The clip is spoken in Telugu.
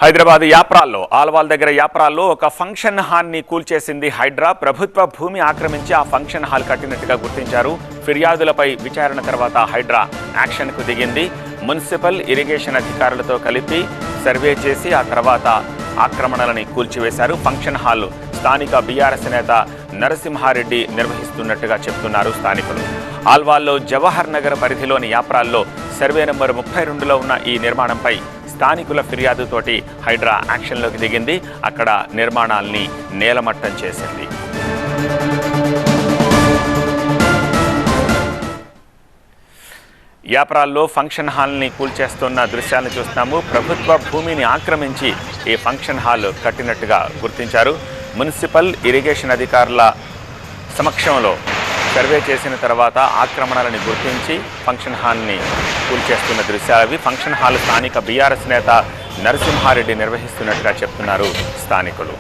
హైదరాబాద్ యాప్రాల్లో ఆల్వాల్ దగ్గర యాప్రాల్లో ఒక ఫంక్షన్ హాల్ని కూల్చేసింది హైడ్రా. ప్రభుత్వ భూమి ఆక్రమించి ఆ ఫంక్షన్ హాల్ కట్టినట్టుగా గుర్తించారు. ఫిర్యాదులపై విచారణ తర్వాత హైడ్రా యాక్షన్కు దిగింది. మున్సిపల్ ఇరిగేషన్ అధికారులతో కలిపి సర్వే చేసి ఆ తర్వాత ఆక్రమణలని కూల్చివేశారు. ఫంక్షన్ హాల్ స్థానిక బీఆర్ఎస్ నేత నరసింహారెడ్డి నిర్వహిస్తున్నట్టుగా చెప్తున్నారు స్థానికులు. ఆల్వాల్లో జవహర్ నగర్ పరిధిలోని యాప్రాల్లో సర్వే నంబర్ 32లో ఉన్న ఈ నిర్మాణంపై స్థానికుల ఫిర్యాదుతోటి హైడ్రా యాక్షన్లోకి దిగింది. అక్కడ నిర్మాణాల్ని నేలమట్టం చేసింది. యాప్రాల్లో ఫంక్షన్ హాల్ని కూల్చేస్తున్న దృశ్యాలను చూస్తున్నాము. ప్రభుత్వ భూమిని ఆక్రమించి ఈ ఫంక్షన్ హాల్ కట్టినట్టుగా గుర్తించారు. మున్సిపల్ ఇరిగేషన్ అధికారుల సమక్షంలో సర్వే చేసిన తర్వాత ఆక్రమణలను గుర్తించి ఫంక్షన్ హాల్ని కూల్చేస్తున్న దృశ్యాలవి. ఫంక్షన్ హాల్ స్థానిక బీఆర్ఎస్ నేత నరసింహారెడ్డి నిర్వహిస్తున్నట్టుగా చెప్తున్నారు స్థానికులు.